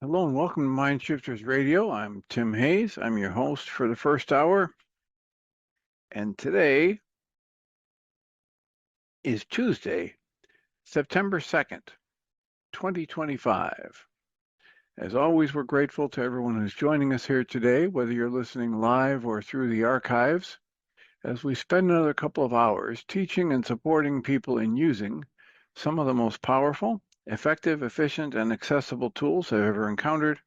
Hello and welcome to Mind Shifters Radio. I'm Tim Hayes. I'm your host for the first hour. And today is Tuesday, September 2nd, 2025. As always, we're grateful to everyone who's joining us here today, whether you're listening live or through the archives, as we spend another couple of hours teaching and supporting people in using some of the most powerful, effective, efficient, and accessible tools I've ever encountered.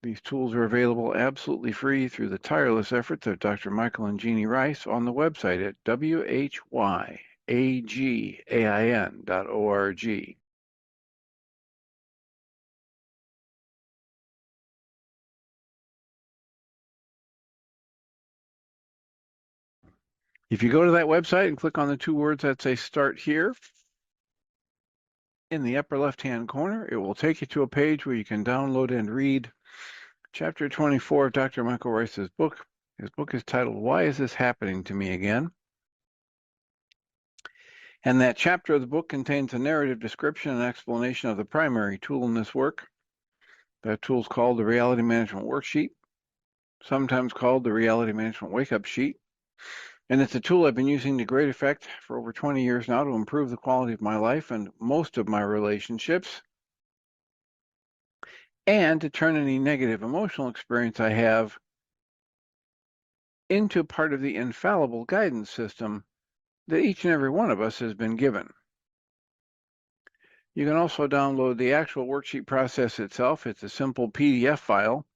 These tools are available absolutely free through the tireless efforts of Dr. Michael and Jeannie Rice on the website at whyagain.org. If you go to that website and click on the two words that say Start Here, in the upper left-hand corner, it will take you to a page where you can download and read Chapter 24 of Dr. Michael Rice's book. His book is titled, Why Is This Happening to Me Again? And that chapter of the book contains a narrative description and explanation of the primary tool in this work. That tool is called the Reality Management Worksheet, sometimes called the Reality Management Wake-Up Sheet. And it's a tool I've been using to great effect for over 20 years now to improve the quality of my life and most of my relationships, and to turn any negative emotional experience I have into part of the infallible guidance system that each and every one of us has been given. You can also download the actual worksheet process itself. It's a simple PDF file.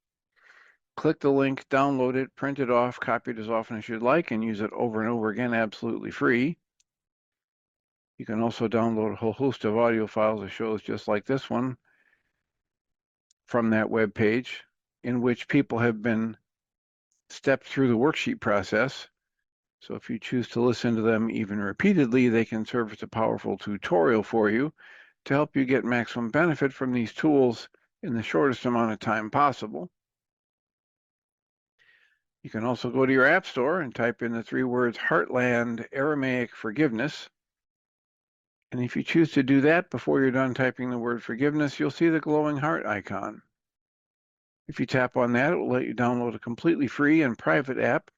Click the link, download it, print it off, copy it as often as you'd like, and use it over and over again absolutely free. You can also download a whole host of audio files of shows just like this one from that web page, in which people have been stepped through the worksheet process. So if you choose to listen to them even repeatedly, they can serve as a powerful tutorial for you to help you get maximum benefit from these tools in the shortest amount of time possible. You can also go to your app store and type in the three words Heartland Aramaic Forgiveness. And if you choose to do that before you're done typing the word forgiveness, you'll see the glowing heart icon. If you tap on that, it will let you download a completely free and private app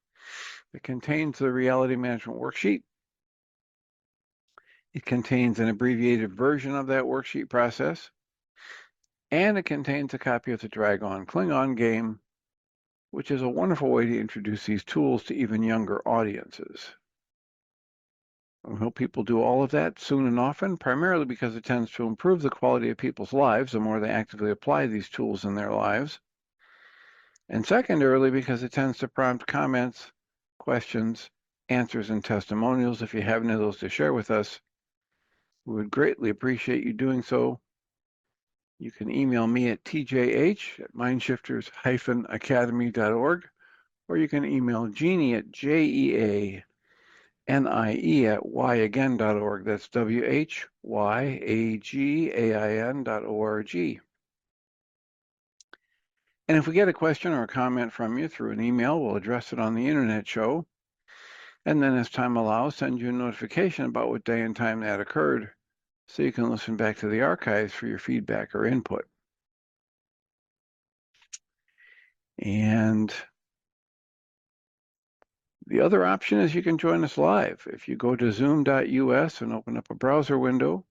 that contains the Reality Management Worksheet. It contains an abbreviated version of that worksheet process, and it contains a copy of the Dragon Klingon game, which is a wonderful way to introduce these tools to even younger audiences. I hope people do all of that soon and often, primarily because it tends to improve the quality of people's lives the more they actively apply these tools in their lives. And secondarily, because it tends to prompt comments, questions, answers, and testimonials. If you have any of those to share with us, we would greatly appreciate you doing so. You can email me at tjh@mindshifters-academy.org, or you can email Jeannie at jeanie@whyagain.org. That's whyagain.org. And if we get a question or a comment from you through an email, we'll address it on the internet show. And then as time allows, send you a notification about what day and time that occurred, so you can listen back to the archives for your feedback or input. And the other option is you can join us live. If you go to zoom.us and open up a browser window,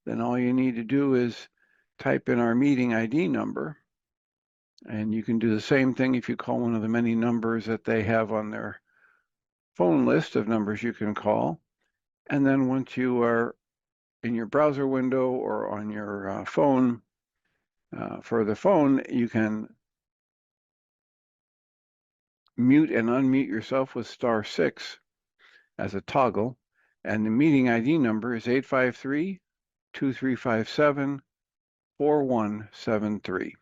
then all you need to do is type in our meeting ID number. And you can do the same thing if you call one of the many numbers that they have on their phone list of numbers you can call. And then once you are in your browser window or on your phone, for the phone, you can mute and unmute yourself with *6 as a toggle. And the meeting ID number is 853-2357-4173.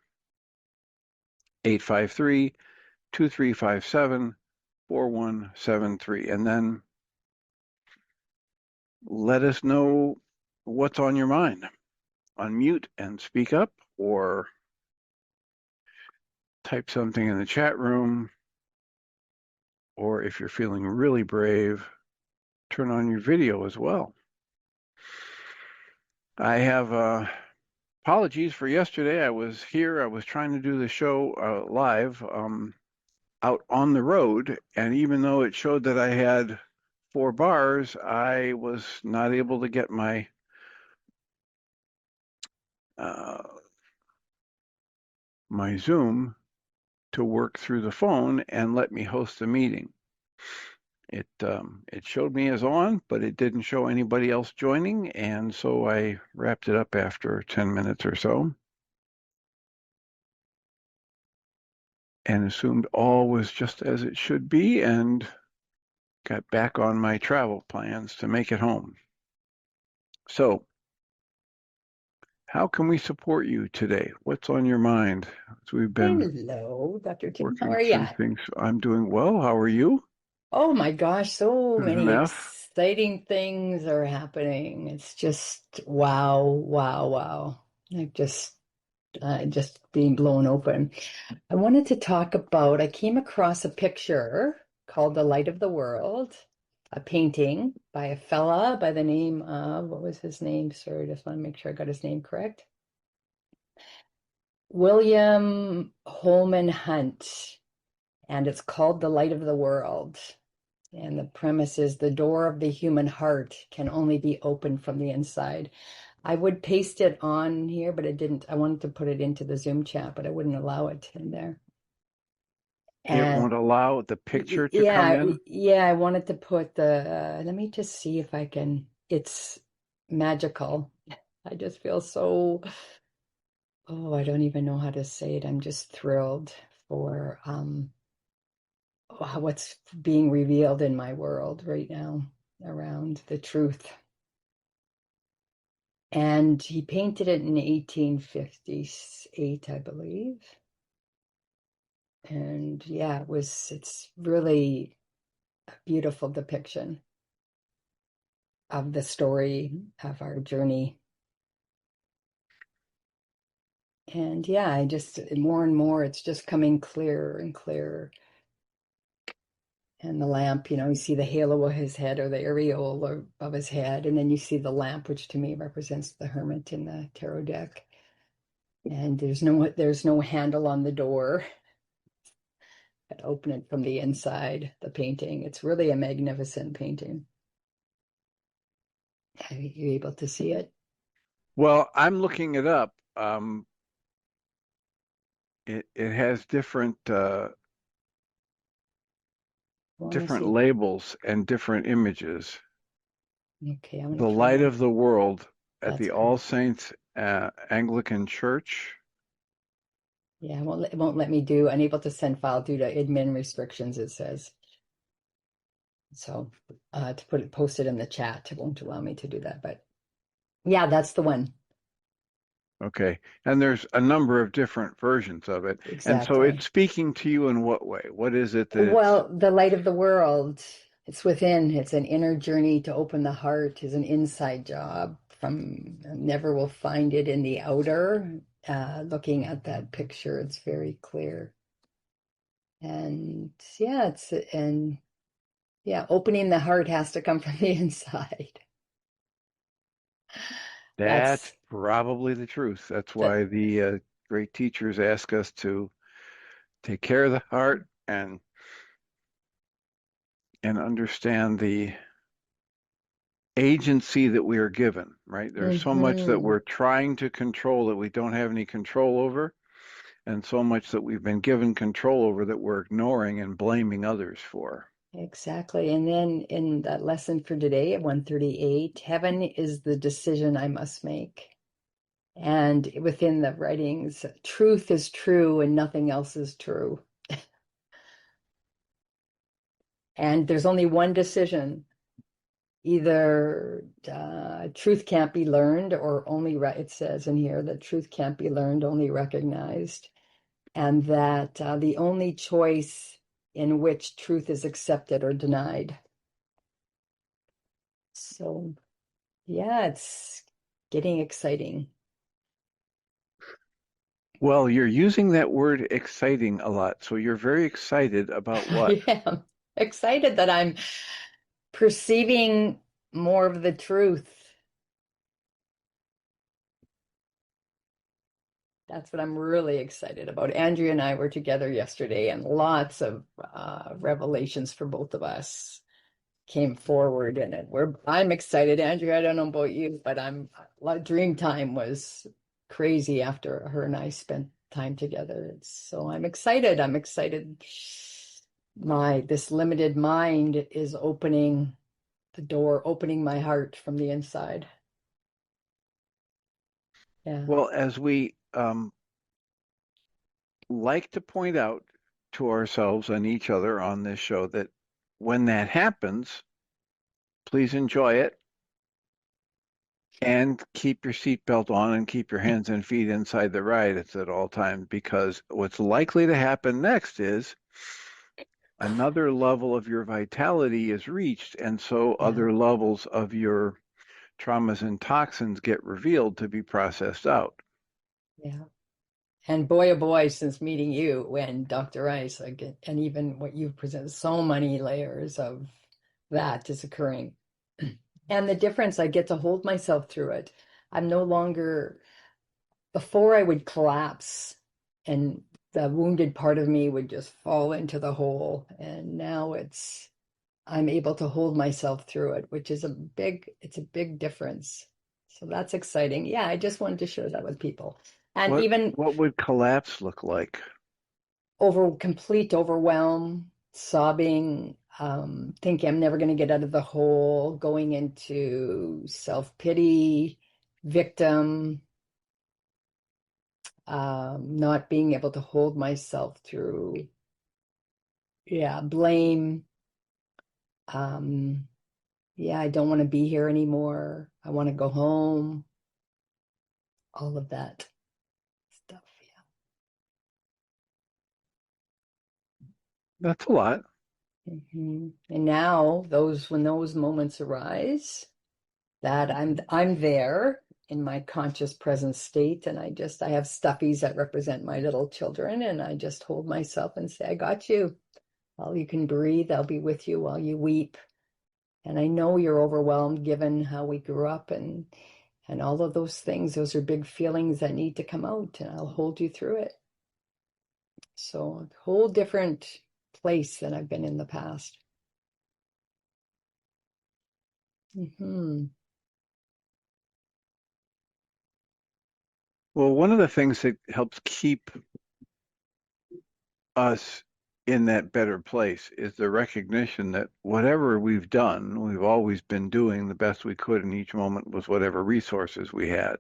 853-2357-4173. And then let us know what's on your mind. Unmute and speak up, or type something in the chat room, or if you're feeling really brave, turn on your video as well. I have Apologies for yesterday. I was here. I was trying to do the show live out on the road, and even though it showed that I had 4 bars, I was not able to get uh, my Zoom to work through the phone and let me host the meeting. It showed me as on, but it didn't show anybody else joining, and so I wrapped it up after 10 minutes or so and assumed all was just as it should be and got back on my travel plans to make it home. So, how can we support you today? What's on your mind? As we've been Hello, Dr. Tim. How working are you? through things. I'm doing well. How are you? Oh my gosh, so Good many enough. exciting things are happening. It's just wow, wow, wow. Like just being blown open. I wanted to talk about, I came across a picture called The Light of the World, a painting by a fella by the name of, what was his name? Sorry, just want to make sure I got his name correct. William Holman Hunt, and it's called The Light of the World. And the premise is the door of the human heart can only be opened from the inside. I would paste it on here, but it didn't. I wanted to put it into the Zoom chat, but I wouldn't allow it in there. It And won't allow the picture to come yeah, in. yeah, I wanted to put the, let me just see if I can, it's magical. I just feel so, oh, I don't even know how to say it. I'm just thrilled for what's being revealed in my world right now around the truth. And he painted it in 1858, I believe. And yeah, it's really a beautiful depiction of the story of our journey. And yeah, I just more and more, it's just coming clearer and clearer. And the lamp, you see the halo of his head or the aureole of his head. And then you see the lamp, which to me represents the hermit in the tarot deck. And there's no handle on the door. And open it from the inside, the painting. It's really a magnificent painting. Are you able to see it? Well, I'm looking it up. It has I want to different see. labels and different images. Okay, I'm The going to try Light to. of the World at That's the correct. All Saints Anglican Church. Yeah, it won't let me do unable to send file due to admin restrictions, it says. So to post it in the chat, it won't allow me to do that. But yeah, that's the one. Okay. And there's a number of different versions of it. And so it's Exactly. speaking to you in what way? What is it that it's Well, the light of the world, it's within. It's an inner journey to open the heart, is an inside job. From never will find it in the outer. Looking at that picture, it's very clear. And yeah, opening the heart has to come from the inside. that's That's probably the truth. That's that. why the great teachers ask us to take care of the heart and understand the agency that we are given, right? There's so much that Hmm. we're trying to control that we don't have any control over, and so much that we've been given control over that we're ignoring and blaming others for. Exactly. And then in that lesson for today at 138, heaven is the decision I must make. And within the writings, truth is true and nothing else is true. And there's only one decision. Either truth can't be learned or it says in here that truth can't be learned, only recognized. And that the only choice in which truth is accepted or denied. So yeah, it's getting exciting. Well, you're using that word exciting a lot. So you're very excited about what? I am excited that I'm perceiving more of the truth. That's what I'm really excited about. Andrea and I were together yesterday, and lots of revelations for both of us came forward in it. I'm excited, Andrea. I don't know about you, but dream time was crazy after her and I spent time together. So I'm excited. I'm excited. This limited mind is opening the door, opening my heart from the inside. Yeah, Well, as we like to point out to ourselves and each other on this show, that when that happens, please enjoy it and keep your seatbelt on and keep your hands and feet inside the ride at all times, because what's likely to happen next is another level of your vitality is reached, and so yeah, other levels of your traumas and toxins get revealed to be processed out. yeah. And boy, oh boy, since meeting you and Dr. Rice, and even what you've presented, so many layers of that is occurring. And the difference, I get to hold myself through it. I'm no longer, before I would collapse and the wounded part of me would just fall into the hole. And now I'm able to hold myself through it, which is it's a big difference. So that's exciting. Yeah, I just wanted to share that with people. And What even what would collapse look like? complete overwhelm, sobbing, thinking I'm never going to get out of the hole, going into self-pity, victim, not being able to hold myself through, yeah, blame. Um, yeah, I don't want to be here anymore. I want to go home. All of that stuff. That's a lot. Yeah. And now when those moments arise, that I'm there in my conscious present state, and I have stuffies that represent my little children, and I just hold myself and say, I got you. While you can breathe, I'll be with you while you weep. And I know you're overwhelmed given how we grew up and all of those things. Those are big feelings that need to come out, and I'll hold you through it. So a whole different place than I've been in the past. Hmm. Well, one of the things that helps keep us in that better place is the recognition that whatever we've done, we've always been doing the best we could in each moment with whatever resources we had.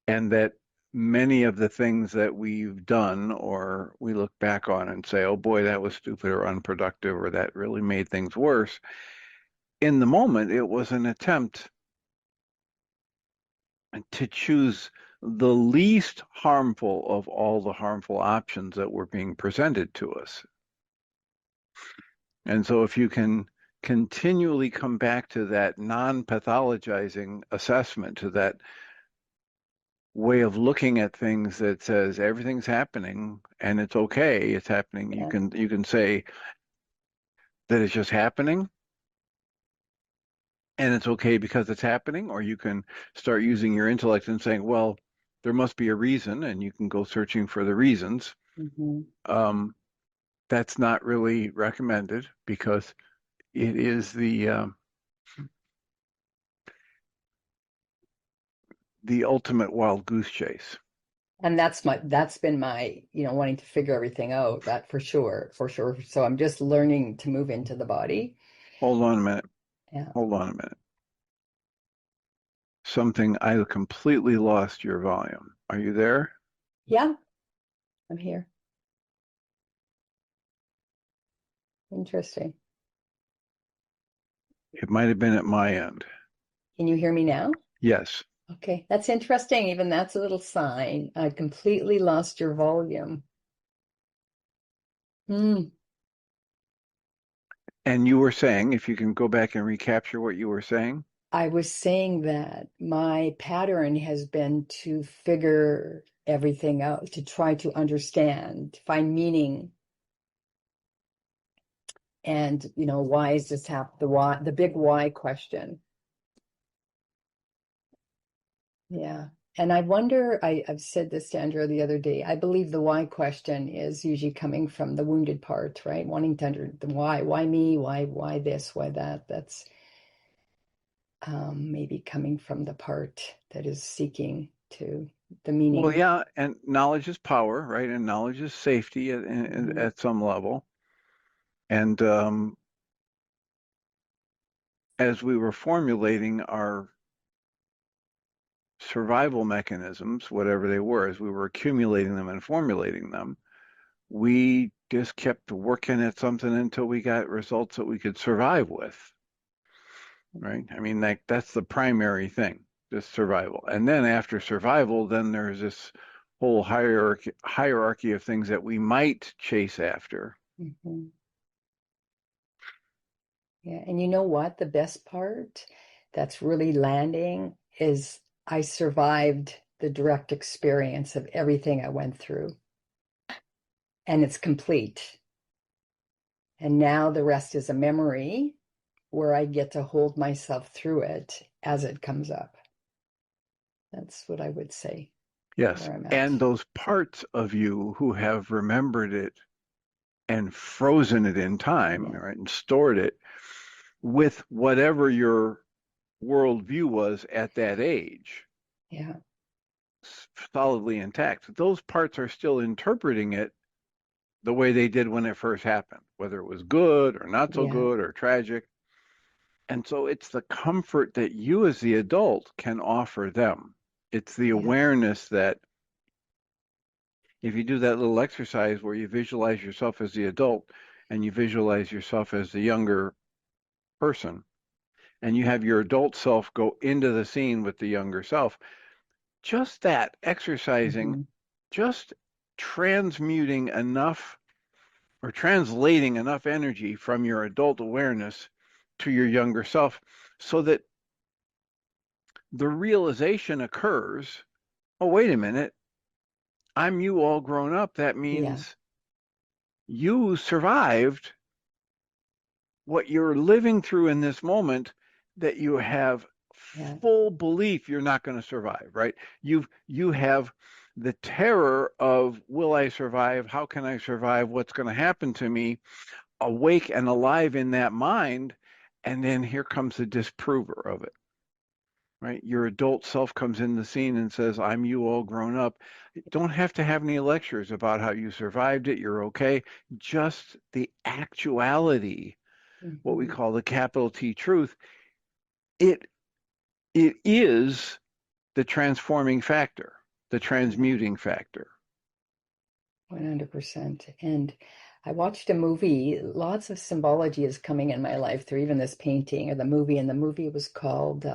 And that many of the things that we've done or we look back on and say, oh boy, that was stupid or unproductive or that really made things worse. In the moment, it was an attempt to choose the least harmful of all the harmful options that were being presented to us. And so if you can continually come back to that non-pathologizing assessment, to that way of looking at things that says everything's happening and it's okay, it's happening. Yeah. You can say that it's just happening and it's okay because it's happening, or you can start using your intellect and saying, well, there must be a reason, and you can go searching for the reasons. Mm-hmm. Um, that's not really recommended because it is the ultimate wild goose chase. And that's been my, wanting to figure everything out, that for sure, for sure. So I'm just learning to move into the body. Hold on a minute. Yeah. Hold on a minute. Something, I completely lost your volume. Are you there? Yeah, I'm here. Interesting. It might have been at my end. Can you hear me now? Yes. Okay, that's interesting. Even that's a little sign. I completely lost your volume. Hmm. And you were saying, if you can go back and recapture what you were saying. I was saying that my pattern has been to figure everything out, to try to understand, find meaning, and why is this happening? The big why question. Yeah. And I wonder, I've said this to Andrea the other day, I believe the why question is usually coming from the wounded part, right? Wanting to under the why me, why this, why that. That's maybe coming from the part that is seeking to the Well, meaning. yeah, and knowledge is power, right? And knowledge is safety Mhm. at some level. And as we were formulating our survival mechanisms, whatever they were, as we were accumulating them and formulating them, we just kept working at something until we got results that we could survive with, right? I mean, like that's the primary thing, just survival. And then after survival, then there's this whole hierarchy of things that we might chase after. Mhm. Yeah, and you know what? The best part that's really landing is I survived the direct experience of everything I went through, and it's complete. And now the rest is a memory where I get to hold myself through it as it comes up. That's what I would say Yes. where I'm at. And those parts of you who have remembered it and frozen it in time, Yeah, right, and stored it with whatever your worldview was at that age, yeah, solidly intact. Those parts are still interpreting it the way they did when it first happened, whether it was good or not so yeah, good or tragic. And so it's the comfort that you as the adult can offer them. It's the yeah, awareness that if you do that little exercise where you visualize yourself as the adult and you visualize yourself as the younger person, and you have your adult self go into the scene with the younger self, just that exercising, hmm, just transmuting enough or translating enough energy from your adult awareness to your younger self so that the realization occurs, oh, wait a minute, I'm you all grown up. That yeah, means you survived what you're living through in this moment, that you have yeah, full belief you're not going to survive, right? You have the terror of, will I survive? How can I survive? What's going to happen to me? Awake and alive in that mind. And then here comes the disprover of it, right? Your adult self comes in the scene and says, I'm you all grown up. Don't have to have any lectures about how you survived it. You're okay. Just the actuality, what we hmm, call the capital T truth, it it is the transforming factor, the yeah. transmuting factor. 100%. And I watched a movie, lots of symbology is coming in my life through even this painting or the movie. And the movie was called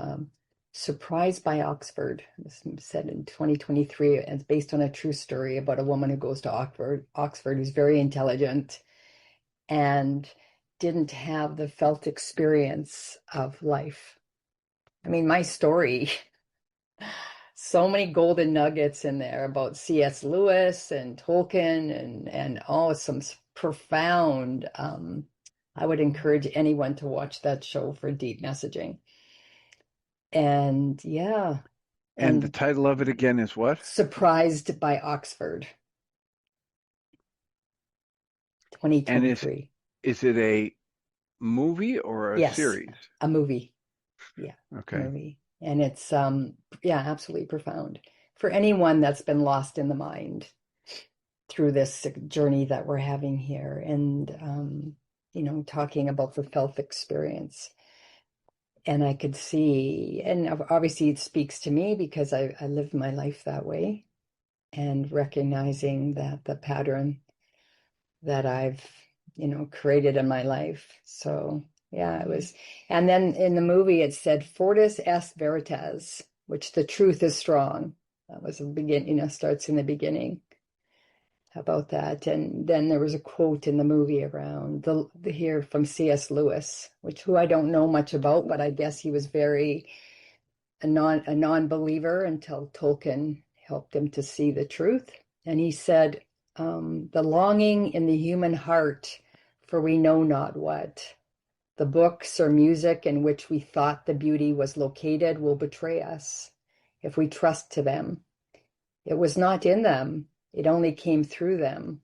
Surprised by Oxford. It was set in 2023. And it's based on a true story about a woman who goes to Oxford who's very intelligent and didn't have the felt experience of life. I mean, my story, so many golden nuggets in there about C.S. Lewis and Tolkien and oh, some profound. I would encourage anyone to watch that show for deep messaging. And yeah, And the and title of it again is what? Surprised by Oxford, And 2023. is it a movie or a Yes, series? a movie. Yeah, a Okay. movie. And it's yeah, absolutely profound for anyone that's been lost in the mind through this journey that we're having here and talking about the felt experience. And I could see, and obviously it speaks to me because I lived my life that way and recognizing that the pattern that I've created in my life. So yeah, it was. And then in the movie it said Fortis est veritas, which the truth is strong. That was the beginning, starts in the beginning about that. And then there was a quote in the movie around the here from C.S. Lewis, which who I don't know much about, but I guess he was very a non-believer until Tolkien helped him to see the truth. And he said, the longing in the human heart for we know not what, the books or music in which we thought the beauty was located will betray us. if we trust to them. It was not in them, it only came through them.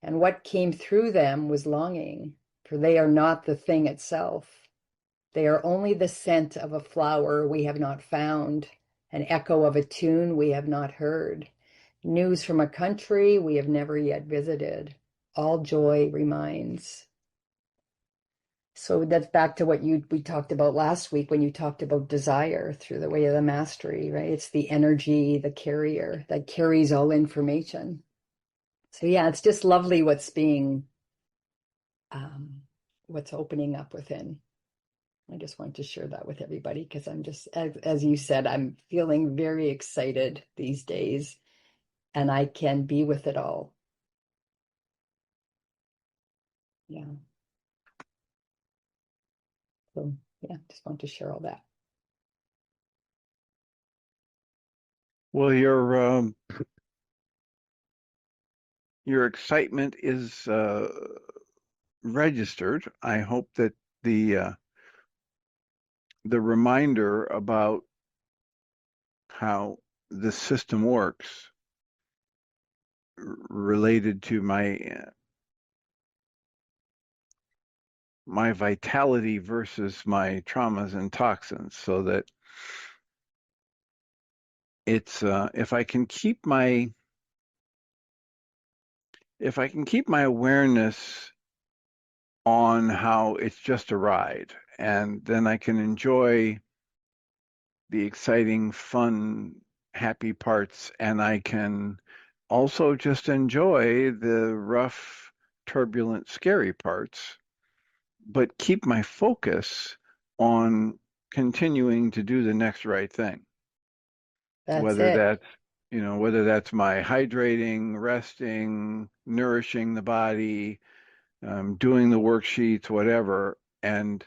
And what came through them was longing, for they are not the thing itself. They are only the scent of a flower we have not found, an echo of a tune we have not heard, news from a country we have never yet visited. All joy reminds. So that's back to what we talked about last week when you talked about desire through the way of the mastery, right? It's the energy, the carrier that carries all information. So yeah, it's just lovely um, what's opening up within. I just want to share that with everybody because I'm just, as you said, I'm feeling very excited these days and I can be with it all. Yeah. So yeah, just want to share all that. Well, your excitement is registered. I hope that the the reminder about how the system works related to my vitality versus my traumas and toxins, so that it's if I can keep my awareness on how it's just a ride, and then I can enjoy the exciting, fun, happy parts, and I can also just enjoy the rough, turbulent, scary parts, but keep my focus on continuing to do the next right thing. That's Whether it. that's, whether that's my hydrating, resting, nourishing the body, doing the worksheets, whatever, and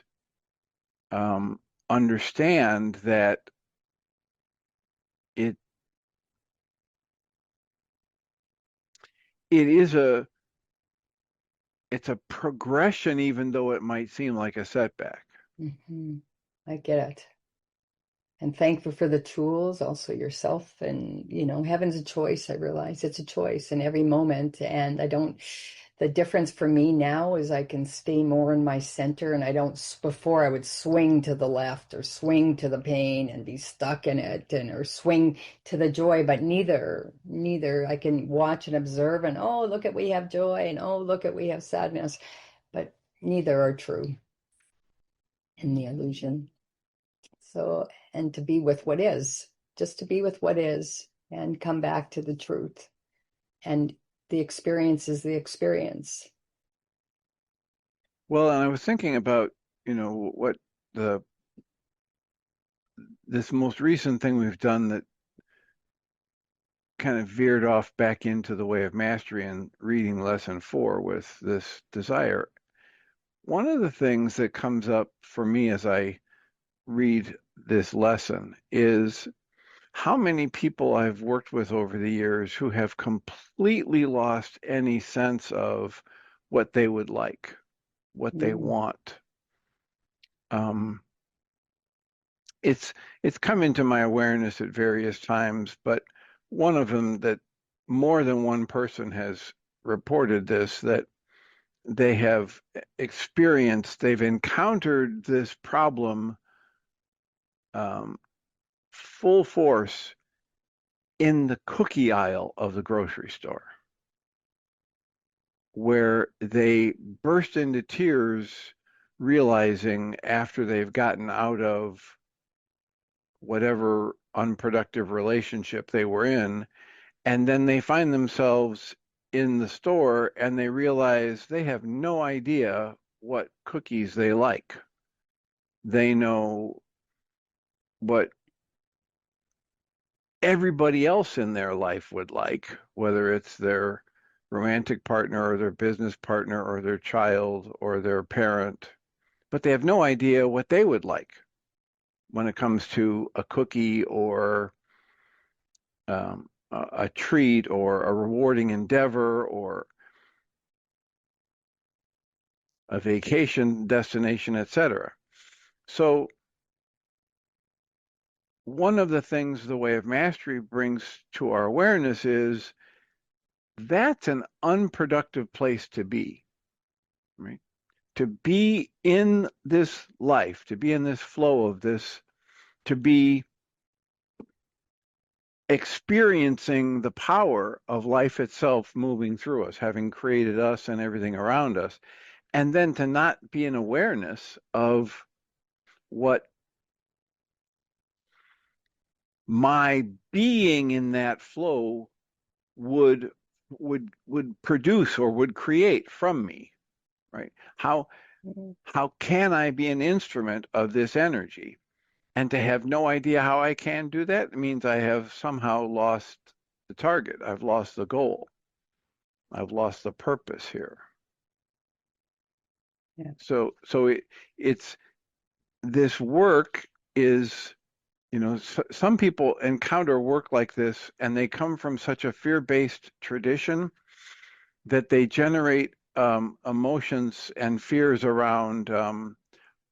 um, understand that it it is it's a progression, even though it might seem like a setback. Mhm. I get it. And thankful for the tools, also yourself. And, heaven's a choice. I realize it's a choice in every moment. And the difference for me now is I can stay more in my center and I don't, before I would swing to the left or swing to the pain and be stuck in it or swing to the joy, but neither. I can watch and observe and, oh, look at we have joy and, oh, look at we have sadness, but neither are true in the illusion. So, and to be with what is, just to be with what is and come back to the truth. And the experience is the experience. Well, and I was thinking about, what the this most recent thing we've done that kind of veered off back into the way of mastery and reading lesson 4 with this desire. One of the things that comes up for me as I read this lesson is how many people I've worked with over the years who have completely lost any sense of what they would like, what they Mm, want. Um, it's it's come into my awareness at various times, but one of them that more than one person has reported this, that they have they've encountered this problem um, full force in the cookie aisle of the grocery store, where they burst into tears, realizing after they've gotten out of whatever unproductive relationship they were in, and then they find themselves in the store and they realize they have no idea what cookies they like. They know what everybody else in their life would like, whether it's their romantic partner or their business partner or their child or their parent, but they have no idea what they would like when it comes to a cookie or a treat or a rewarding endeavor or a vacation destination, etc. So one of the things the way of mastery brings to our awareness is that's an unproductive place to be, right? To be in this life, to be in this flow of this, to be experiencing the power of life itself moving through us, having created us and everything around us, and then to not be in awareness of what my being in that flow would would produce or would create from me, right? Mhm. How can I be an instrument of this energy? And to have no idea how I can do that means I have somehow lost the target. I've lost the goal. I've lost the purpose here. Yeah. It's this work is, some people encounter work like this and they come from such a fear-based tradition that they generate emotions and fears around,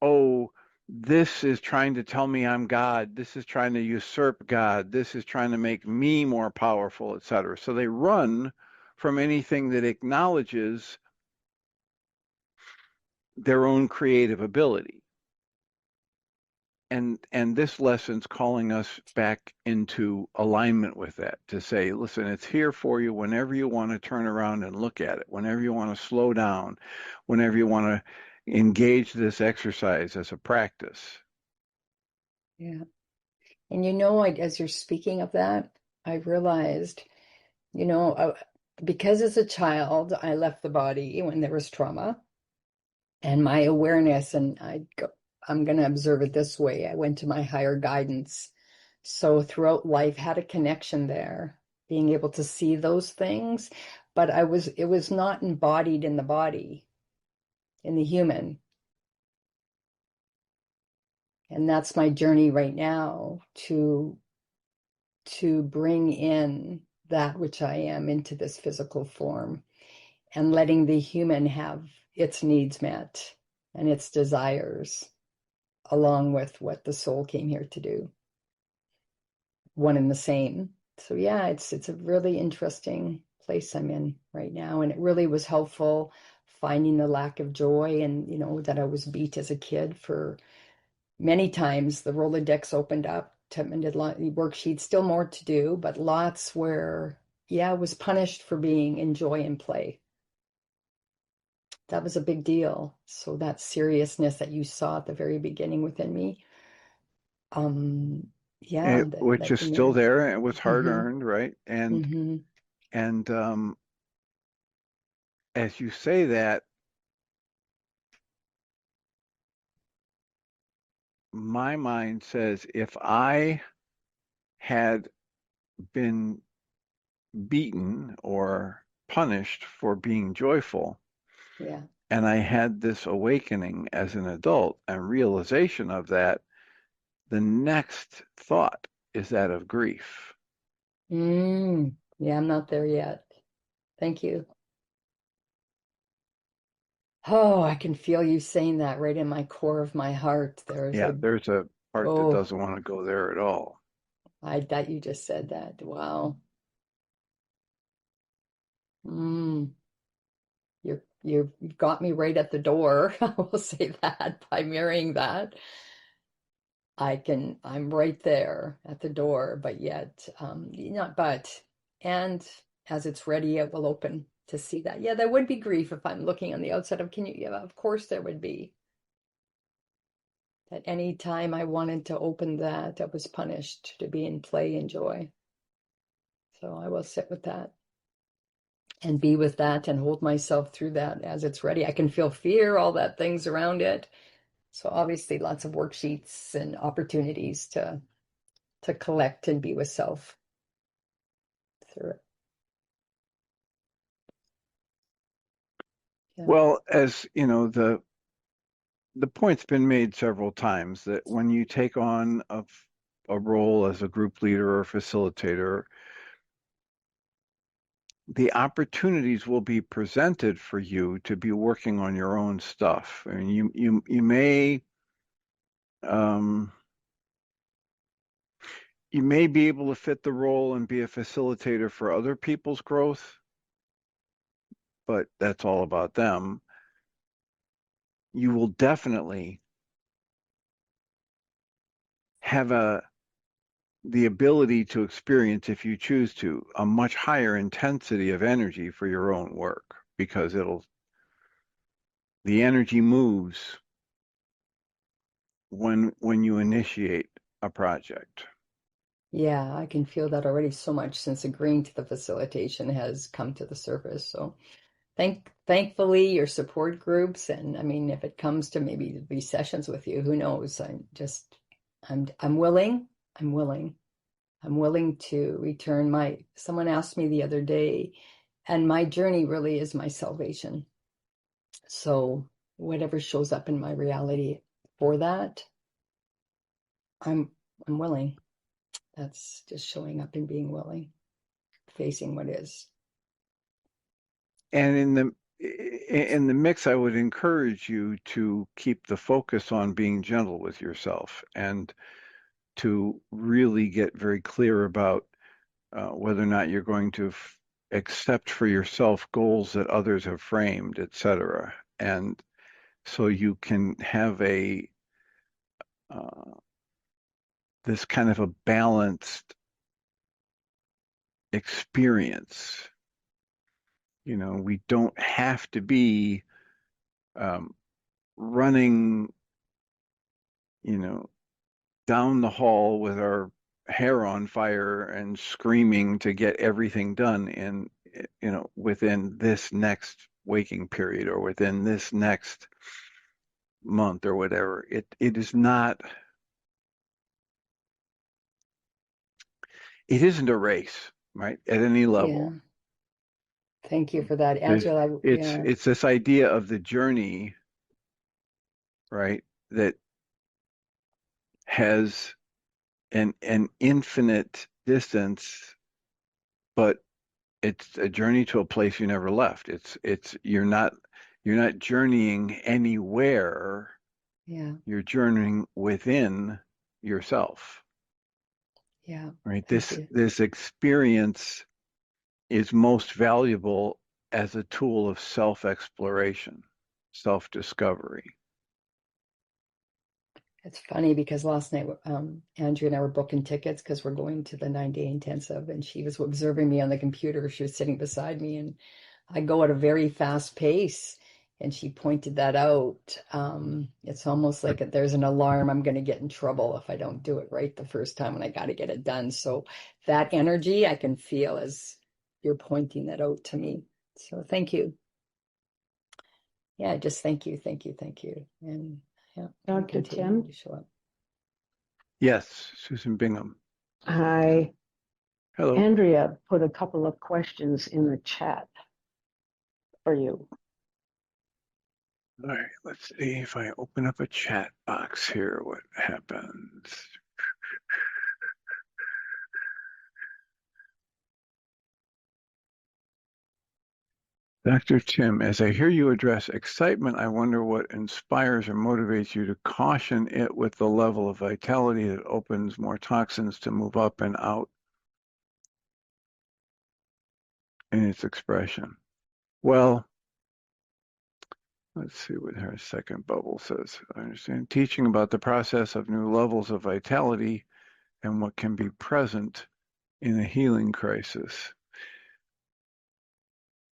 oh, this is trying to tell me I'm God. This is trying to usurp God. This is trying to make me more powerful, etc. So they run from anything that acknowledges their own creative ability. And this lesson's calling us back into alignment with that, to say, listen, it's here for you whenever you want to turn around and look at it, whenever you want to slow down, whenever you want to engage this exercise as a practice. Yeah. And as you're speaking of that, I realized, you know, uh, because as a child, I left the body when there was trauma, and my awareness, and I'm going to observe it this way. I went to my higher guidance. So throughout life, had a connection there, being able to see those things, but it was not embodied in the body, in the human. And that's my journey right now to bring in that which I am into this physical form, and letting the human have its needs met and its desires along with what the soul came here to do, one and the same. So yeah, it's a really interesting place I'm in right now, and it really was helpful finding the lack of joy, and that I was beat as a kid for many times. The Rolodex opened up, and did worksheets, still more to do, but lots where, yeah, I was punished for being in joy and play. That was a big deal. So that seriousness that you saw at the very beginning within me, um, yeah, Which that is still emerged. there, and it was hard Mm-hmm. earned, right? Mm-hmm. And as you say that, my mind says if I had been beaten or punished for being joyful, Yeah. and I had this awakening as an adult and realization of that, the next thought is that of grief. Yeah, I'm not there yet. Thank you. Oh, I can feel you saying that right in my core of my heart. There's Yeah, a, there's a part that oh, doesn't want to go there at all. I that you just said that. Wow. Mm, you've got me right at the door. I will say that by mirroring that. I'm right there at the door, but yet, not, but, and as it's ready, it will open to see that. Yeah, there would be grief if I'm looking on the outside of, yeah, of course there would be. At any time I wanted to open that, I was punished to be in play and joy. So I will sit with that and be with that and hold myself through that as it's ready. I can feel fear, all that things around it. So obviously lots of worksheets and opportunities to collect and be with self through it. Yeah. Well, as you know, the point's been made several times that when you take on a role as a group leader or facilitator, the opportunities will be presented for you to be working on your own stuff. I mean, you may um, You may be able to fit the role and be a facilitator for other people's growth, but that's all about them. You will definitely have the ability to experience, if you choose to, a much higher intensity of energy for your own work because the energy moves when you initiate a project. Yeah, I can feel that already so much since agreeing to the facilitation has come to the surface. So thankfully your support groups, and I mean if it comes to maybe these sessions with you, who knows? I'm willing. I'm willing. I'm willing to return my someone asked me the other day, and my journey really is my salvation. So whatever shows up in my reality for that, I'm I'm willing. That's just showing up and being willing, facing what is. And in the mix, I would encourage you to keep the focus on being gentle with yourself and to really get very clear about whether or not you're going to accept for yourself goals that others have framed, etc. And so you can have a this kind of a balanced experience. We don't have to be um, running, you know, down the hall with our hair on fire and screaming to get everything done within this next waking period or within this next month or whatever. It isn't a race, right? At any Yeah. level. Thank you for that, There's, Angela. it's Yeah. it's this idea of the journey, right? That has an infinite distance, but it's a journey to a place you never left. It's you're not journeying anywhere. Yeah. You're journeying within yourself, Yeah. right? Thank This you. this experience is most valuable as a tool of self-exploration, self-discovery. It's funny because last night, Andrea and I were booking tickets because we're going to the 9-day intensive, and she was observing me on the computer. She was sitting beside me, and I go at a very fast pace, and she pointed that out. It's almost like there's an alarm. I'm going to get in trouble if I don't do it right the first time, and I got to get it done. So that energy I can feel as you're pointing that out to me. So thank you. Yeah, just thank you, thank you, thank you. And yeah, we Dr. continue Tim, to show up. Yes, Susan Bingham. hi. Hello. Andrea put a couple of questions in the chat for you. All right, let's see if I open up a chat box here, what happens? Dr. Tim, as I hear you address excitement, I wonder what inspires or motivates you to caution it with the level of vitality that opens more toxins to move up and out in its expression. Well, let's see what her second bubble says. I understand teaching about the process of new levels of vitality and what can be present in a healing crisis.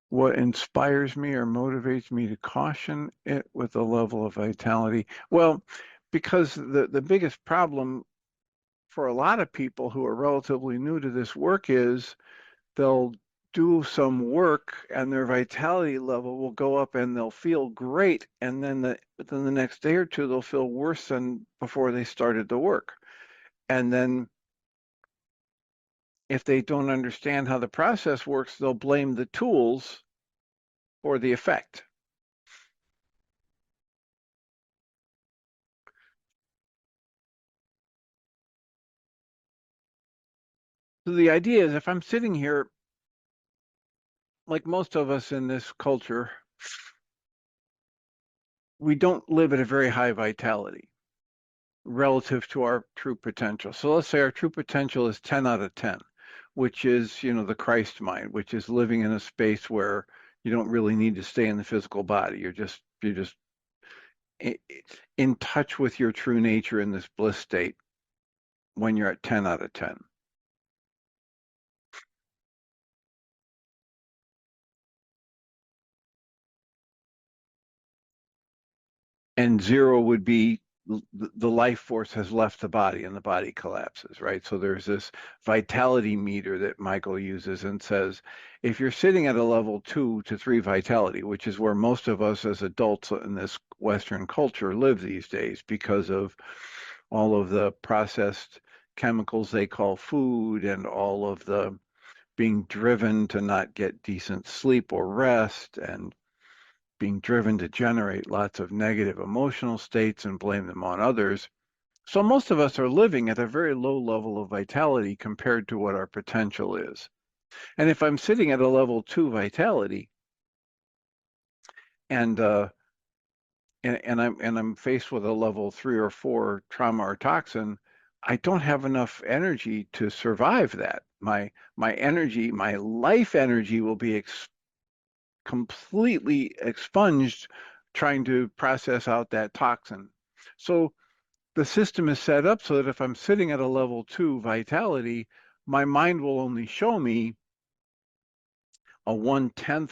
What inspires me or motivates me to caution it with a level of vitality? Well, because the biggest problem for a lot of people who are relatively new to this work is they'll do some work and their vitality level will go up and they'll feel great. And then within the next day or two, they'll feel worse than before they started the work. And then if they don't understand how the process works, they'll blame the tools for the effect. So the idea is if I'm sitting here, like most of us in this culture, we don't live at a very high vitality. relative to our true potential. So let's say our true potential is 10 out of 10, which is, the Christ mind, which is living in a space where you don't really need to stay in the physical body. You're just in touch with your true nature in this bliss state when you're at 10 out of 10. And 0 would be the life force has left the body and the body collapses, right? So there's this vitality meter that Michael uses and says, if you're sitting at a level 2 to 3 vitality, which is where most of us as adults in this Western culture live these days because of all of the processed chemicals they call food and all of the being driven to not get decent sleep or rest and being driven to generate lots of negative emotional states and blame them on others. So most of us are living at a very low level of vitality compared to what our potential is. And if I'm sitting at a level 2 vitality and I'm faced with a level 3 or 4 trauma or toxin, I don't have enough energy to survive that. My energy, my life energy will be completely expunged trying to process out that toxin. So the system is set up so that if I'm sitting at a level 2 vitality, my mind will only show me a 1/10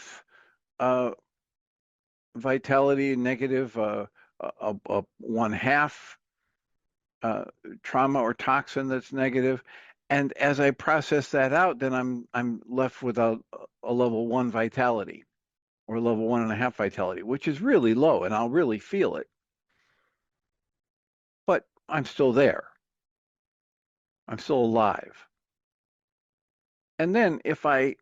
vitality negative, a 1/2 trauma or toxin that's negative. And as I process that out, then I'm left with a level 1 vitality or level 1.5 vitality, which is really low, and I'll really feel it. But I'm still there. I'm still alive. And then if I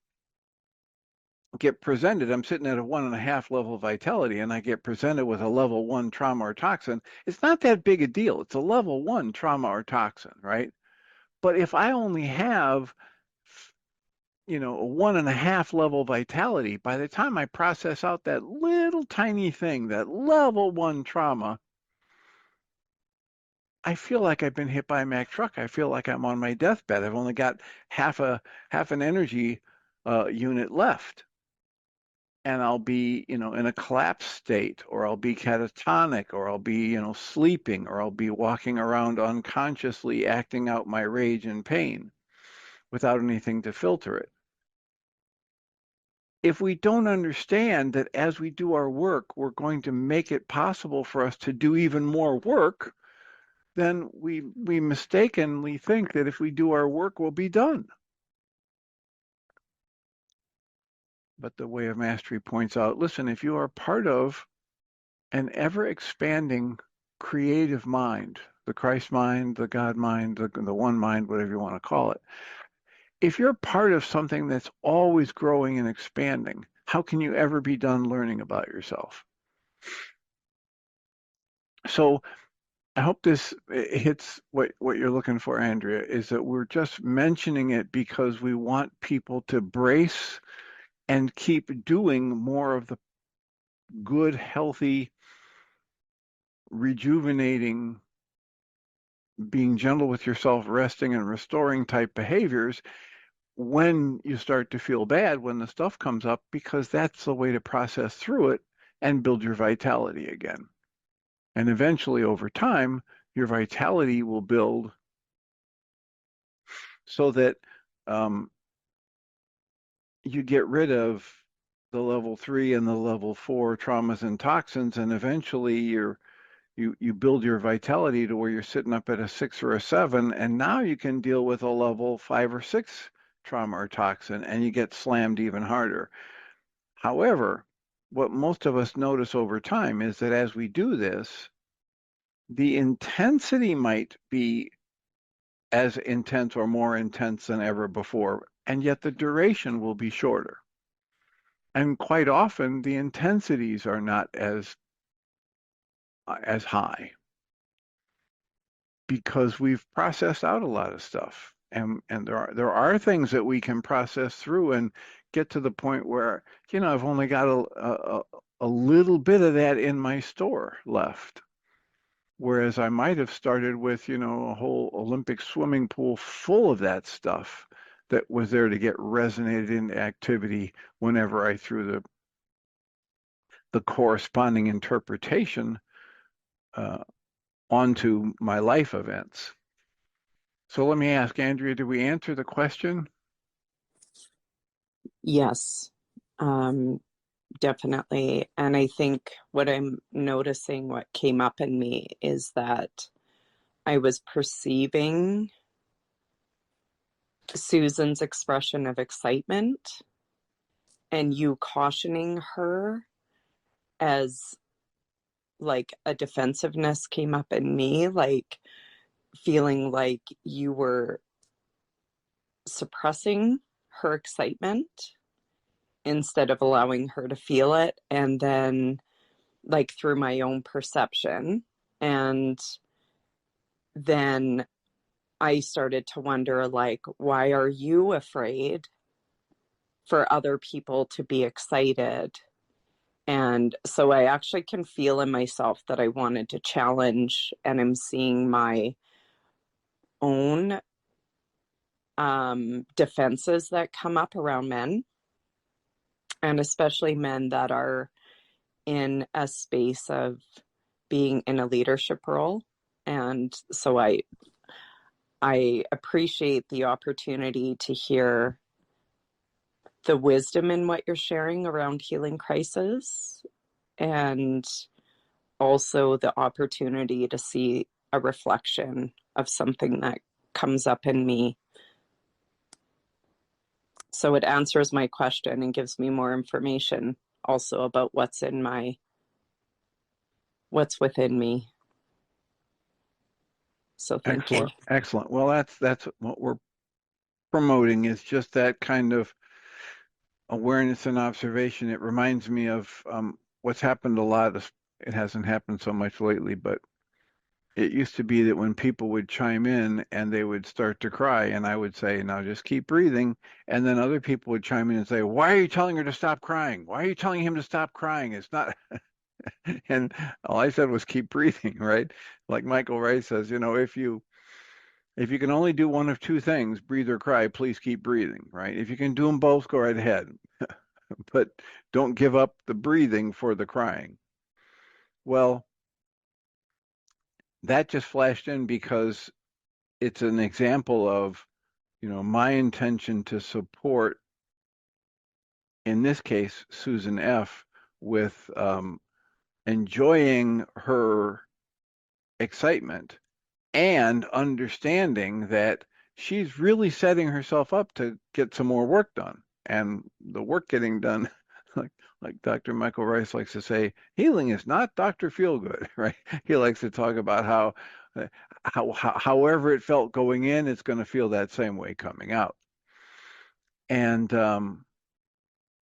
get presented, I'm sitting at a 1.5 level vitality, and I get presented with a level 1 trauma or toxin, it's not that big a deal. It's a level 1 trauma or toxin, right? But if I only have, a 1.5 level vitality, by the time I process out that little tiny thing, that level 1 trauma, I feel like I've been hit by a Mack truck. I feel like I'm on my deathbed. I've only got half an energy unit left, and I'll be, in a collapse state, or I'll be catatonic, or I'll be, sleeping, or I'll be walking around unconsciously acting out my rage and pain without anything to filter it. If we don't understand that as we do our work, we're going to make it possible for us to do even more work, then we mistakenly think that if we do our work, we'll be done. But the Way of Mastery points out, listen, if you are part of an ever-expanding creative mind, the Christ mind, the God mind, the one mind, whatever you want to call it, if you're part of something that's always growing and expanding, how can you ever be done learning about yourself? So I hope this hits what you're looking for, Andrea, is that we're just mentioning it because we want people to brace and keep doing more of the good, healthy, rejuvenating, being gentle with yourself, resting and restoring type behaviors when you start to feel bad, when the stuff comes up, because that's the way to process through it and build your vitality again. And eventually, over time, your vitality will build so that you get rid of the level 3 and the level 4 traumas and toxins, and eventually you build your vitality to where you're sitting up at a 6 or a 7, and now you can deal with a level 5 or 6 trauma or toxin, and you get slammed even harder. However, what most of us notice over time is that as we do this, the intensity might be as intense or more intense than ever before, and yet the duration will be shorter. And quite often, the intensities are not as high because we've processed out a lot of stuff. And there are things that we can process through and get to the point where, I've only got a little bit of that in my store left. Whereas I might have started with, a whole Olympic swimming pool full of that stuff that was there to get resonated into activity whenever I threw the corresponding interpretation onto my life events. So let me ask, Andrea, did we answer the question? Yes, definitely. And I think what I'm noticing, what came up in me, is that I was perceiving Susan's expression of excitement and you cautioning her as like a defensiveness came up in me, like feeling like you were suppressing her excitement instead of allowing her to feel it. And then, like, through my own perception. And then I started to wonder, like, why are you afraid for other people to be excited? And so I actually can feel in myself that I wanted to challenge, and I'm seeing my own defenses that come up around men, and especially men that are in a space of being in a leadership role. And so I appreciate the opportunity to hear the wisdom in what you're sharing around healing crisis, and also the opportunity to see a reflection of something that comes up in me. So it answers my question and gives me more information also about what's within me. So thank you. Excellent. Well, that's what we're promoting, is just that kind of awareness and observation. It reminds me of what's happened a lot. It hasn't happened so much lately, but it used to be that when people would chime in and they would start to cry, and I would say, now just keep breathing. And then other people would chime in and say, why are you telling her to stop crying? Why are you telling him to stop crying? It's not. And all I said was keep breathing, right? Like Michael Wright says, if you can only do one of two things, breathe or cry, please keep breathing, right? If you can do them both, go right ahead. But don't give up the breathing for the crying. Well, that just flashed in because it's an example of, my intention to support, in this case, Susan F., with enjoying her excitement and understanding that she's really setting herself up to get some more work done. And the work getting done, like Dr. Michael Rice likes to say, healing is not Dr. Feelgood, right? He likes to talk about however it felt going in, it's going to feel that same way coming out. And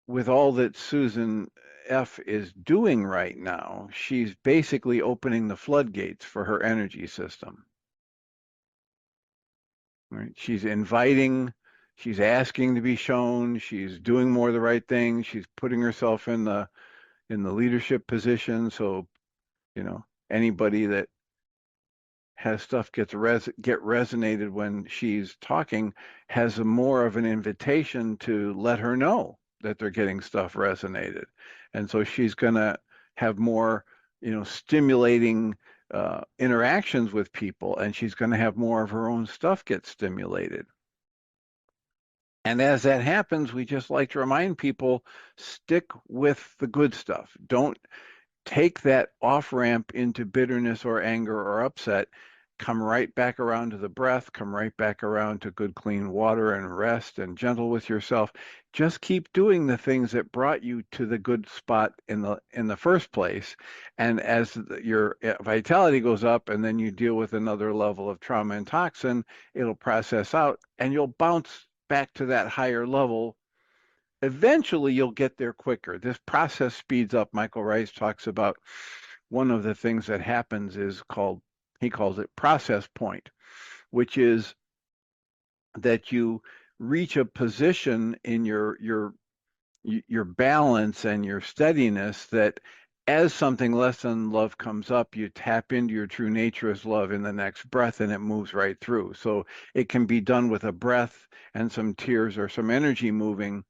with all that Susan F. is doing right now, she's basically opening the floodgates for her energy system. Right? She's inviting, she's asking to be shown, she's doing more of the right things, she's putting herself in the leadership position. So, anybody that has stuff get resonated when she's talking has more of an invitation to let her know that they're getting stuff resonated. And so she's going to have more, stimulating interactions with people, and she's going to have more of her own stuff get stimulated. And as that happens, we just like to remind people, stick with the good stuff. Don't take that off ramp into bitterness or anger or upset. Come right back around to the breath, come right back around to good, clean water and rest and gentle with yourself. Just keep doing the things that brought you to the good spot in the first place. And as your vitality goes up and then you deal with another level of trauma and toxin, it'll process out and you'll bounce back to that higher level. Eventually, you'll get there quicker. This process speeds up. Michael Rice talks about one of the things that happens is he calls it process point, which is that you reach a position in your balance and your steadiness that as something less than love comes up, you tap into your true nature as love in the next breath, and it moves right through. So it can be done with a breath and some tears or some energy moving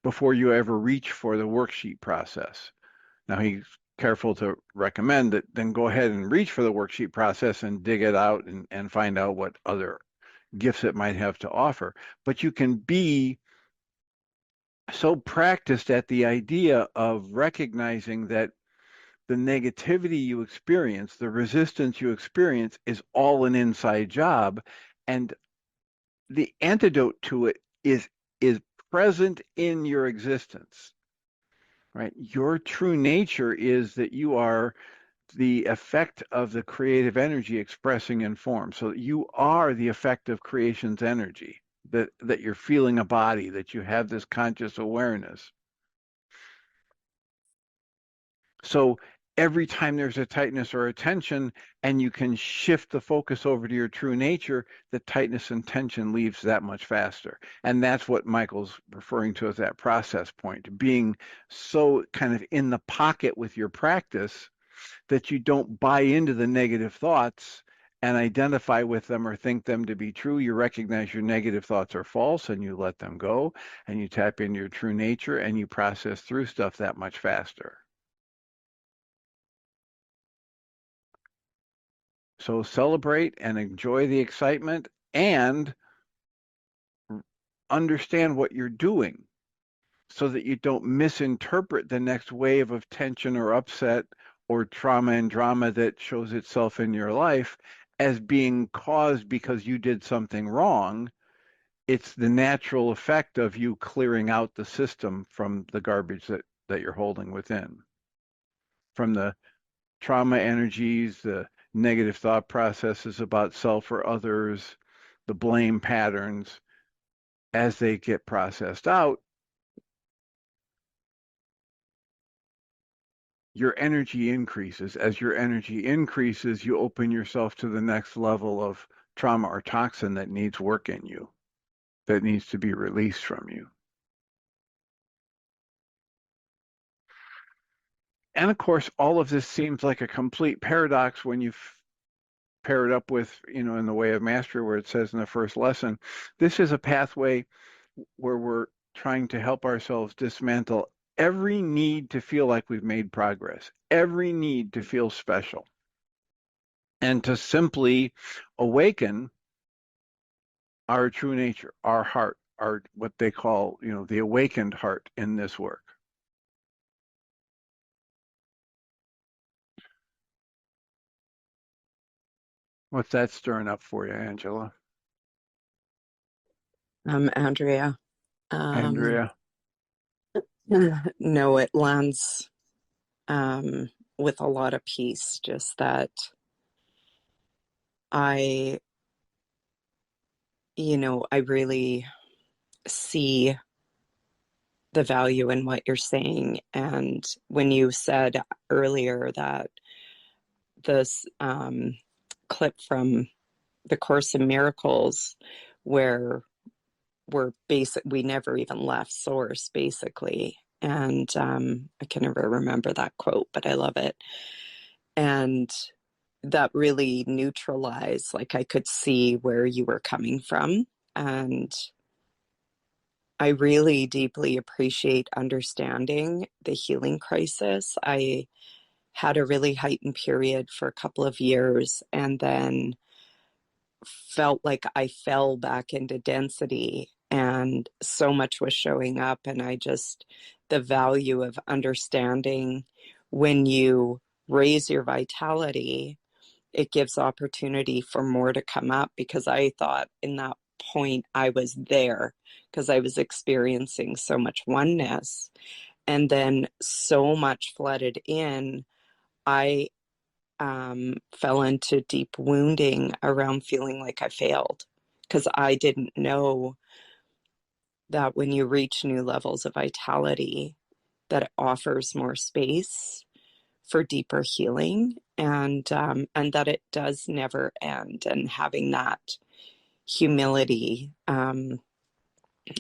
before you ever reach for the worksheet process. Now, he's careful to recommend that then go ahead and reach for the worksheet process and dig it out and find out what other gifts it might have to offer. But you can be so practiced at the idea of recognizing that the negativity you experience, the resistance you experience, is all an inside job, and the antidote to it is present in your existence, right? Your true nature is that you are the effect of the creative energy expressing in form. So you are the effect of creation's energy, that you're feeling a body, that you have this conscious awareness. So every time there's a tightness or a tension, and you can shift the focus over to your true nature, the tightness and tension leaves that much faster. And that's what Michael's referring to as that process point, being so kind of in the pocket with your practice that you don't buy into the negative thoughts and identify with them or think them to be true. You recognize your negative thoughts are false and you let them go, and you tap into your true nature and you process through stuff that much faster. So celebrate and enjoy the excitement and understand what you're doing so that you don't misinterpret the next wave of tension or upset or trauma and drama that shows itself in your life as being caused because you did something wrong. It's the natural effect of you clearing out the system from the garbage that you're holding within, from the trauma energies, the negative thought processes about self or others, the blame patterns. As they get processed out, your energy increases. As your energy increases, you open yourself to the next level of trauma or toxin that needs work in you, that needs to be released from you. And of course, all of this seems like a complete paradox when you pair it up with, in the way of mastery, where it says in the first lesson, this is a pathway where we're trying to help ourselves dismantle every need to feel like we've made progress, every need to feel special, and to simply awaken our true nature, our heart, our what they call, the awakened heart in this work. What's that stirring up for you, Angela? Andrea. Andrea? No, it lands with a lot of peace, just that I really see the value in what you're saying. And when you said earlier that this clip from the Course in Miracles, where we never even left source, basically. And I can never remember that quote, but I love it. And that really neutralized, like I could see where you were coming from. And I really deeply appreciate understanding the healing crisis. I had a really heightened period for a couple of years and then felt like I fell back into density, and so much was showing up. And the value of understanding when you raise your vitality, it gives opportunity for more to come up, because I thought in that point I was there because I was experiencing so much oneness, and then so much flooded in. I fell into deep wounding around feeling like I failed, because I didn't know that when you reach new levels of vitality, that it offers more space for deeper healing, and that it does never end. And having that humility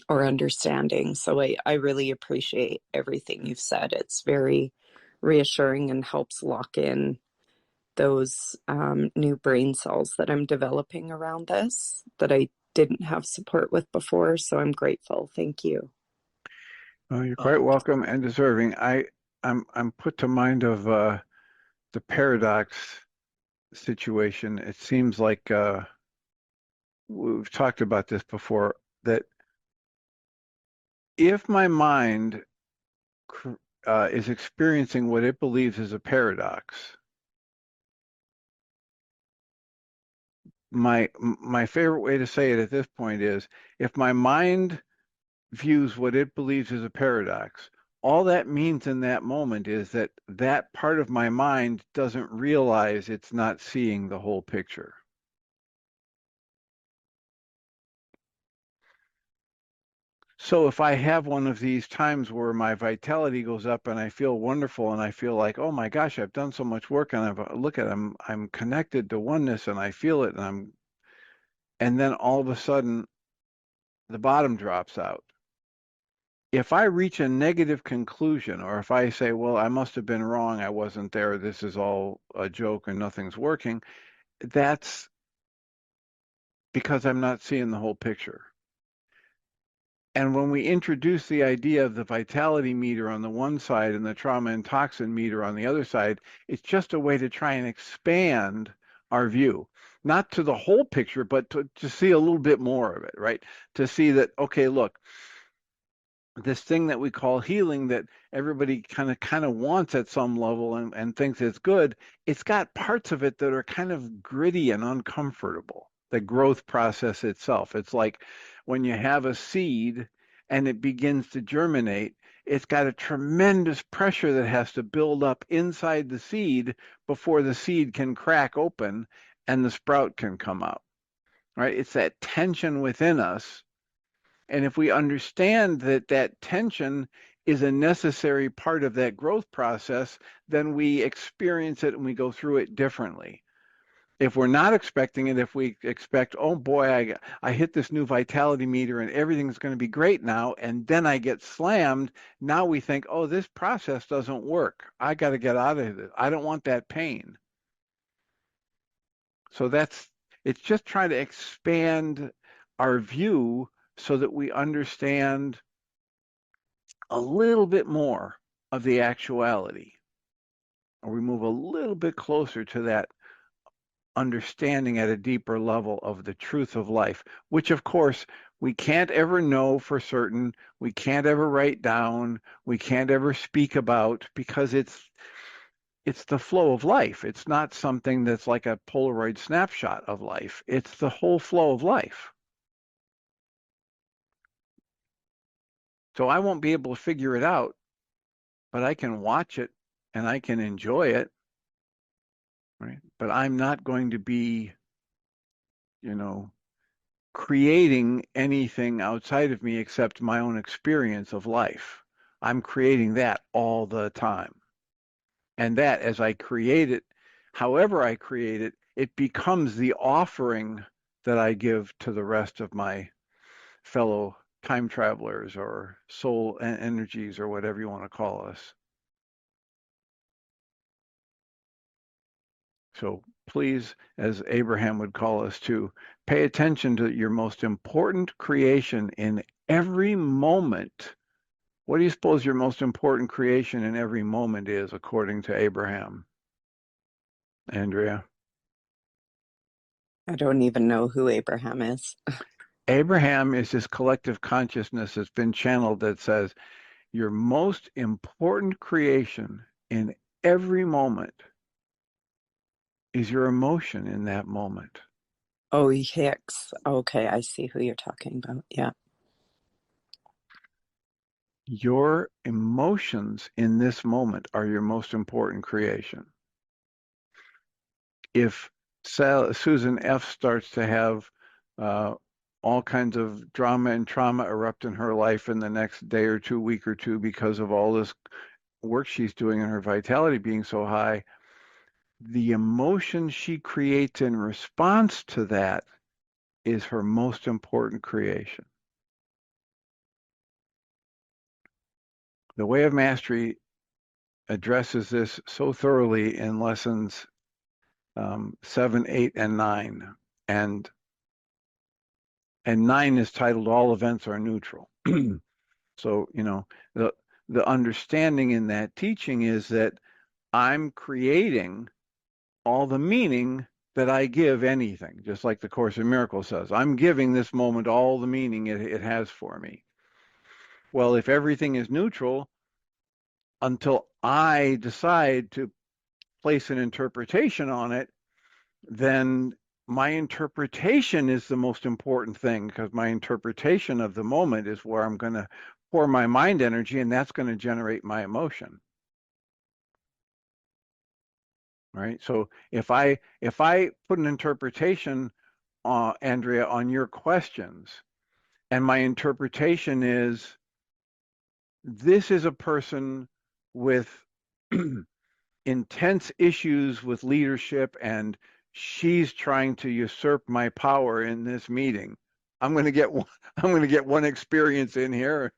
or understanding. So I really appreciate everything you've said. It's very reassuring and helps lock in those new brain cells that I'm developing around this that I didn't have support with before. So I'm grateful. Thank you. Well, you're quite welcome and deserving. I'm put to mind of the paradox situation. It seems like we've talked about this before, that if my mind is experiencing what it believes is a paradox, my favorite way to say it at this point is, if my mind views what it believes is a paradox, all that means in that moment is that that part of my mind doesn't realize it's not seeing the whole picture. So if I have one of these times where my vitality goes up and I feel wonderful and I feel like, oh my gosh, I've done so much work, and I'm connected to oneness and I feel it, and then all of a sudden the bottom drops out. If I reach a negative conclusion, or if I say, well, I must have been wrong, I wasn't there, this is all a joke and nothing's working, that's because I'm not seeing the whole picture. And when we introduce the idea of the vitality meter on the one side and the trauma and toxin meter on the other side, it's just a way to try and expand our view, not to the whole picture, but to see a little bit more of it, right? To see that, okay, look, this thing that we call healing that everybody kind of wants at some level and thinks it's good, it's got parts of it that are kind of gritty and uncomfortable. The growth process itself. It's like when you have a seed and it begins to germinate, it's got a tremendous pressure that has to build up inside the seed before the seed can crack open and the sprout can come out, right? It's that tension within us. And if we understand that that tension is a necessary part of that growth process, then we experience it and we go through it differently. If we're not expecting it, if we expect, oh boy, I hit this new vitality meter and everything's going to be great now, and then I get slammed, now we think, oh, this process doesn't work. I got to get out of it. I don't want that pain. So it's just trying to expand our view so that we understand a little bit more of the actuality, or we move a little bit closer to that understanding at a deeper level of the truth of life, which of course we can't ever know for certain, we can't ever write down, we can't ever speak about, because it's the flow of life. It's not something that's like a Polaroid snapshot of life. It's the whole flow of life. So I won't be able to figure it out, but I can watch it and I can enjoy it. Right? But I'm not going to be, creating anything outside of me except my own experience of life. I'm creating that all the time. And that, as I create it, however I create it, it becomes the offering that I give to the rest of my fellow time travelers or soul energies or whatever you want to call us. So please, as Abraham would call us to, pay attention to your most important creation in every moment. What do you suppose your most important creation in every moment is, according to Abraham? Andrea? I don't even know who Abraham is. Abraham is this collective consciousness that's been channeled that says your most important creation in every moment is your emotion in that moment. Oh, Hicks. Okay, I see who you're talking about. Yeah. Your emotions in this moment are your most important creation. If Susan F. starts to have all kinds of drama and trauma erupt in her life in the next day or two, week or two, because of all this work she's doing and her vitality being so high, the emotion she creates in response to that is her most important creation. The way of mastery addresses this so thoroughly in lessons 7, 8, and 9. And 9 is titled All Events Are Neutral. So, the understanding in that teaching is that I'm creating all the meaning that I give anything, just like the Course in Miracles says. I'm giving this moment all the meaning it has for me. Well, if everything is neutral, until I decide to place an interpretation on it, then my interpretation is the most important thing, because my interpretation of the moment is where I'm going to pour my mind energy, and that's going to generate my emotion. Right? So if I put an interpretation, Andrea, on your questions, and my interpretation is, this is a person with intense issues with leadership, and she's trying to usurp my power in this meeting. I'm going to get one experience in here,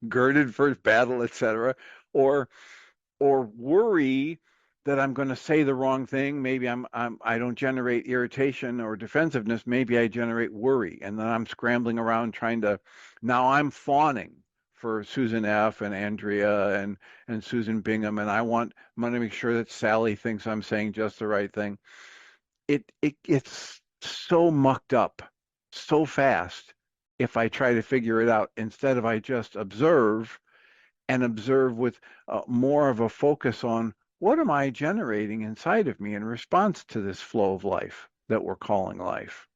girded for battle, etc. Or worry that I'm going to say the wrong thing. Maybe I don't generate irritation or defensiveness. Maybe I generate worry, and then I'm scrambling around trying to. Now I'm fawning for Susan F. and Andrea and Susan Bingham, and I'm going to make sure that Sally thinks I'm saying just the right thing. It gets so mucked up so fast if I try to figure it out, instead of I just observe, and observe with more of a focus on, what am I generating inside of me in response to this flow of life that we're calling life?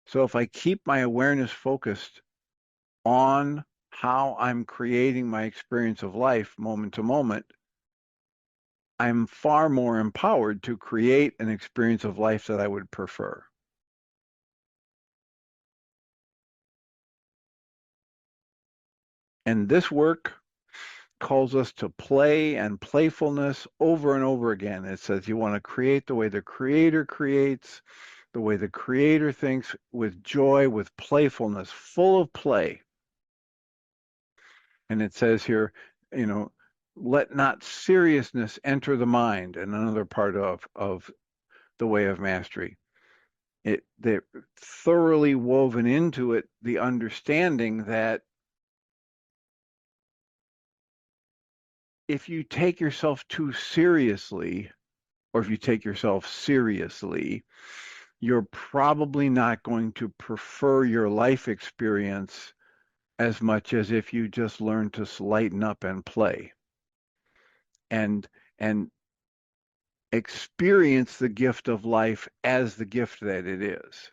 So if I keep my awareness focused on how I'm creating my experience of life moment to moment, I'm far more empowered to create an experience of life that I would prefer. And this work calls us to play and playfulness over and over again. It says you want to create the way the Creator creates, the way the Creator thinks, with joy, with playfulness, full of play. And it says here, let not seriousness enter the mind, and another part of the way of mastery. They're thoroughly woven into it, the understanding that if you take yourself too seriously, or if you take yourself seriously, you're probably not going to prefer your life experience as much as if you just learn to lighten up and play and experience the gift of life as the gift that it is.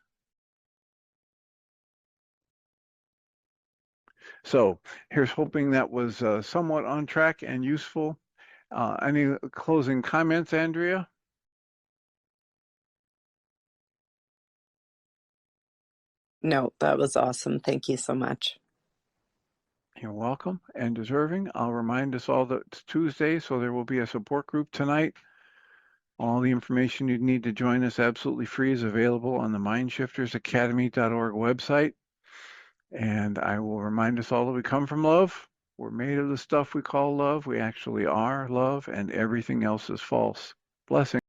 So here's hoping that was somewhat on track and useful. Any closing comments, Andrea? No, that was awesome. Thank you so much. You're welcome and deserving. I'll remind us all that it's Tuesday, so there will be a support group tonight. All the information you need to join us absolutely free is available on the mindshiftersacademy.org website. And I will remind us all that we come from love. We're made of the stuff we call love. We actually are love, and everything else is false. Blessings.